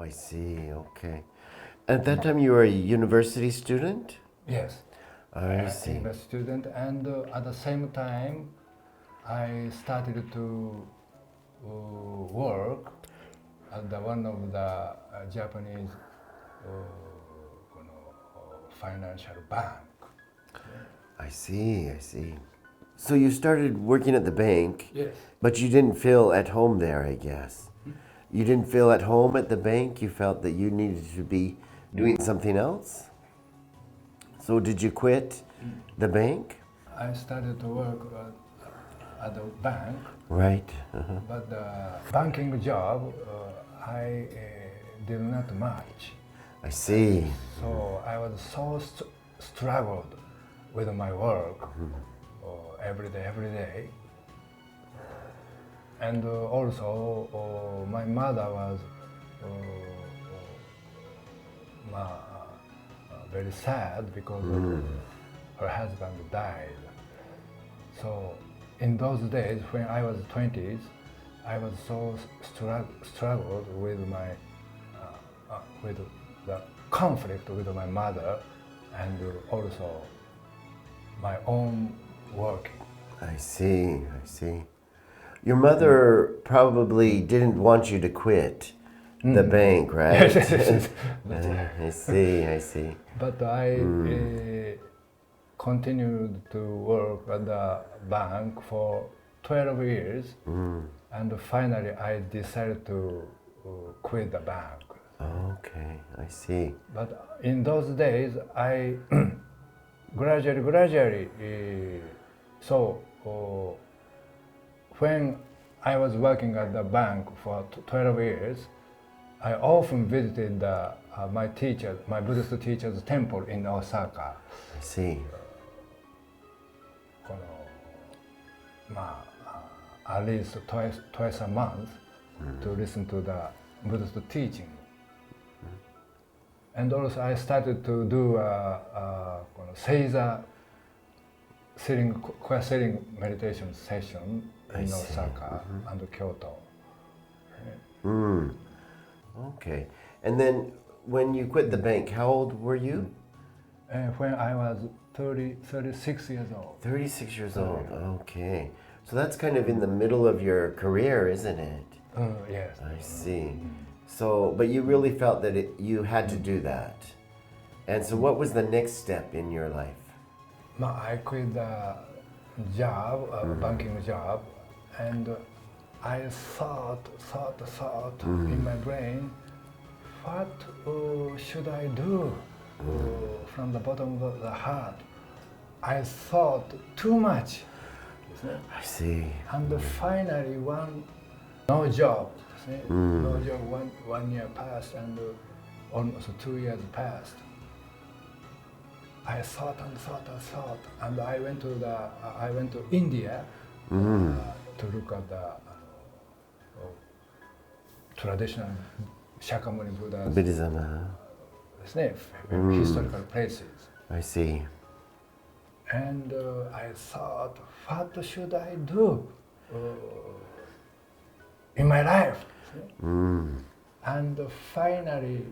I see. Okay. At that time, you were a university student? Yes. I see. I'm a student, and at the same time, I started to work at one of the Japanese financial bank. I see. I see. So you started working at the bank, Yes. but you didn't feel at home there, I guess. You didn't feel at home at the bank? You felt that you needed to be doing something else? So did you quit the bank? I started to work at the bank, Right. but the banking job I did not match. I see. So I was so struggled with my work every day. And also my mother was very sad because her husband died. So in those days when I was 20s, I was so struggled with my with the conflict with my mother and also my own working. I see. I see. Your mother probably didn't want you to quit the bank, right? I see. I see. But I continued to work at the bank for 12 years, and finally I decided to quit the bank. Okay, I see. But in those days, I gradually, so when I was working at the bank for 12 years, I often visited my Buddhist teacher's temple in Osaka. I see. このat least twice a month to listen to the Buddhist teaching. And also I started to do Seiza sitting meditation session in Osaka and Kyoto. Okay. And then when you quit the bank, how old were you? When I was 36 years old. 36 years old. Okay. So that's kind of in the middle of your career, isn't it? Yes. I see. So, but you really felt that you had to do that. And so what was the next step in your life? I quit the job, banking job, and I thought in my brain, what should I do from the bottom of the heart? I thought too much. I see. And finally, no job. No job. One year passed, and almost 2 years passed. I thought, and I went to India to look at the traditional Shakyamuni Buddha's Buddhism. historical places. I see. And I thought, what should I do in my life? And finally,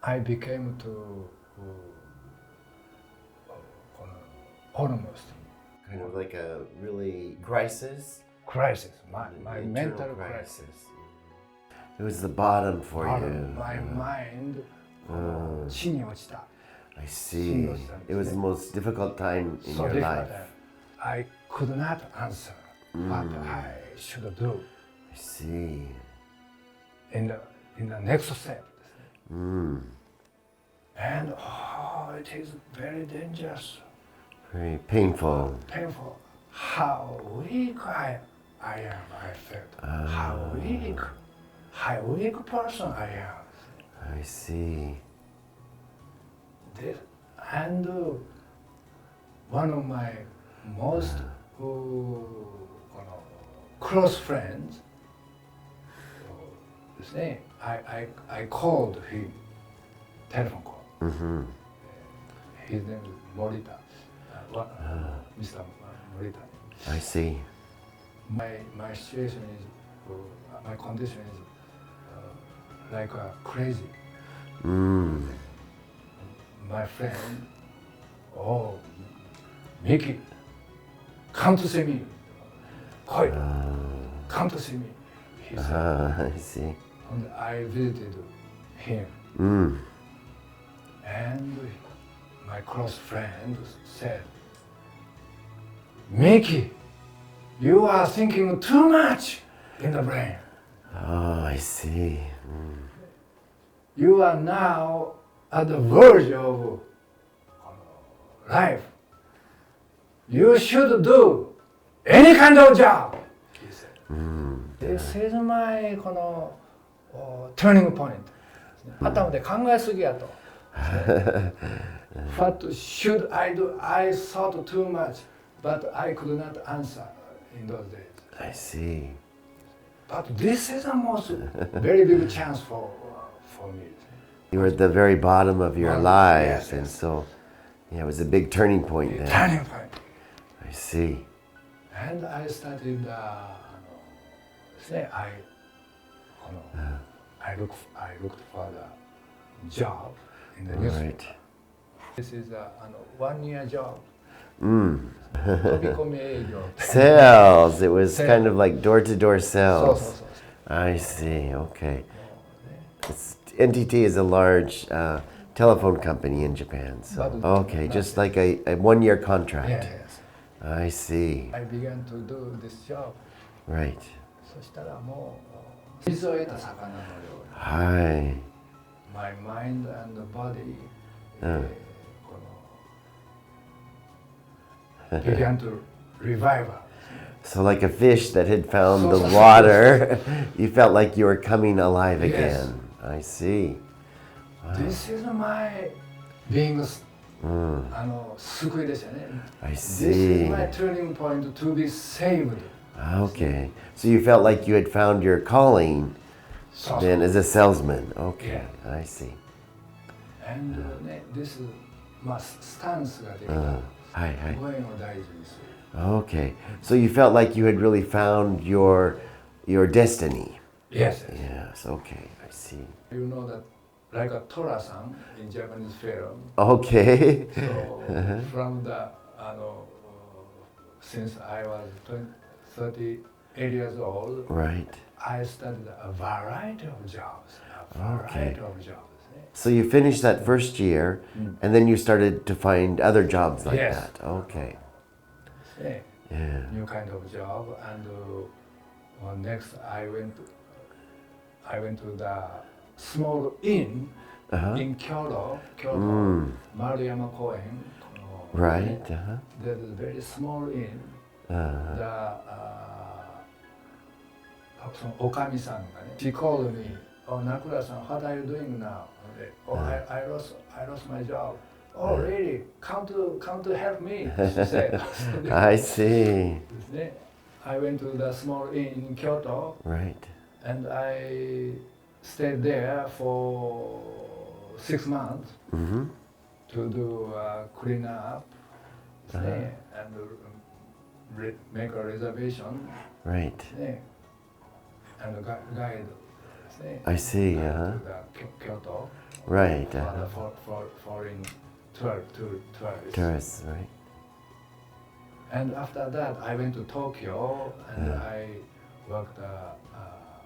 I became to almost Kind of like a really crisis? crisis, my Internal mental crisis. It was the bottom for you. My mind, 地に落ちた. I see. It was the most difficult time in So your life. difficult. I could not answer what I should do I see. in the next step. And it is very dangerous, Very painful. painful. How weak I am, I felt. How weak person I am. I see. And one of my most close friends, I called him, telephone call. His name is Morita, Mr. Morita. I see. My situation is my condition is like crazy. My friend, oh, Mickey, come to see me. Koi, come to see me. He said, I see. and I visited him. And my close friend said, Mickey, you are thinking too much in the brain. Oh, I see. You are now at the verge of life. You should do any kind of job, he said. This is my この turning point. 頭で考えすぎやと。What should I do? I thought too much, but I could not answer in those days. I see. But this is a most very big chance for me. You were at the very bottom of your life, yes, and yes. so, yeah, it was a big turning point then. Turning point. I see. And I started, I looked for the job in the newspaper. Right. This is a 1-year job. 飛び込み営業。 Sales. It was Sales. kind of like door-to-door そうそう sales. そうそう。 I see. Okay. NTT is a large telephone company in Japan. So okay, just like a 1-year contract. Yes. I see. I began to do this job. Right. そしたらもう水を得た魚のように。Hi. My mind and body この began to revive. So like a fish that had found the water, you felt like you were coming alive Yes. again. I see. This is my being 救いでしたね。 I This is see. my turning point to be saved. Okay. So you felt like you had found your calling そうそう。 then as a salesman. Okay. Yeah. I see. And ね、this まあスタンスができた。 Hi, hi. ご縁を大事にする。 Okay. So you felt like you had really found your destiny. Yes. Yes. Okay. I see. You know that like a Tora-san in Japanese film. Okay. So from the since I was 38 years old, Right. I studied a variety of jobs. Okay. Jobs. So you finished that first year, and then you started to find other jobs like Yes. that. Okay. Yeah. New kind of job, and next I went to the small inn in Kyoto, Maruyama Koen. Right. Uh-huh. There's a very small inn. Okami-san, she called me. Oh, Nakura-san, what are you doing now? Oh, I lost my job. Oh, really? Come to help me, she said. I see. I went to the small inn in Kyoto, Right. and I stayed there for 6 months to do clean up and make a reservation Right. and guide I see. to Uh-huh. the Kyoto Right. for Uh-huh. the foreign tourists. Tourists. Right. And after that, I went to Tokyo and I worked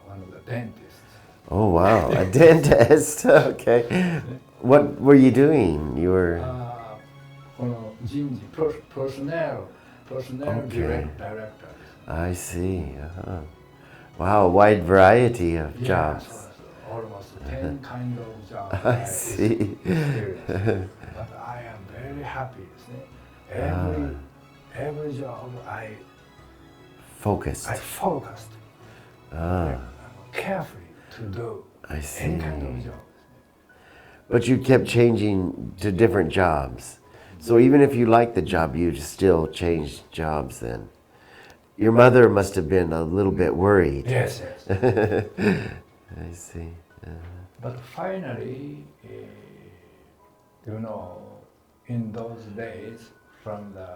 one of the dentists. Oh wow, a dentist. Okay. What were you doing? You were. この人事、personnel Okay. directors. I see. Uh-huh. Wow, a wide variety of Yeah, jobs. so almost 10 kind of jobs. I see. experienced. But I am very happy. Every job I Focused. focused carefully to do I see. any kind of job. But you kept changing to different jobs. So even if you liked the job, you still changed jobs then. Your mother must have been a little bit worried. Yes. I see. But finally, in those days, from the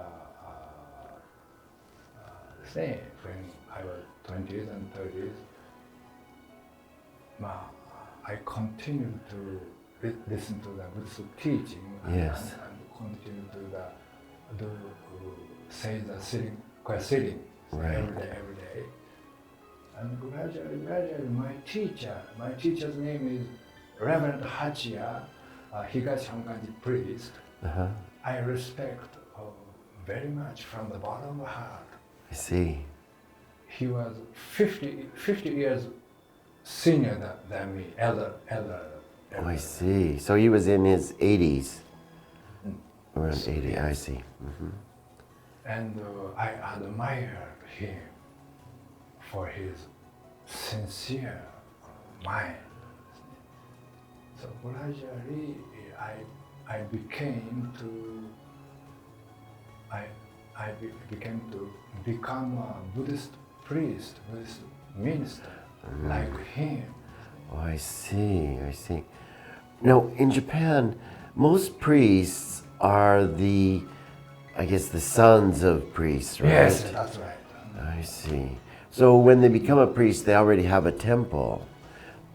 say when I was 20s and 30s, I continued to listen to the Buddhist teaching Yes. and continue to say the sitting, quiet sitting Right. every day. And gradually, my teacher's name is Reverend Hachiya, Higashi Honkanji priest. Uh-huh. I respect very much from the bottom of my heart. I see. He was 50 years senior than me, elder. Oh, I see. So he was in his 80s. Around 80, I see. Mm-hmm. And I admired him for his sincere mind. So gradually, I became to become a Buddhist priest, Buddhist minister, like him. Oh, I see. I see. Now, in Japan, most priests are I guess, the sons of priests, right? Yes, that's right. I see. So when they become a priest, they already have a temple.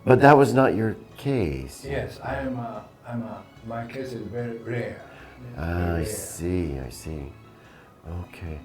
But that was not your case. Yes, my case is very rare. Ah, I see. I see. Okay.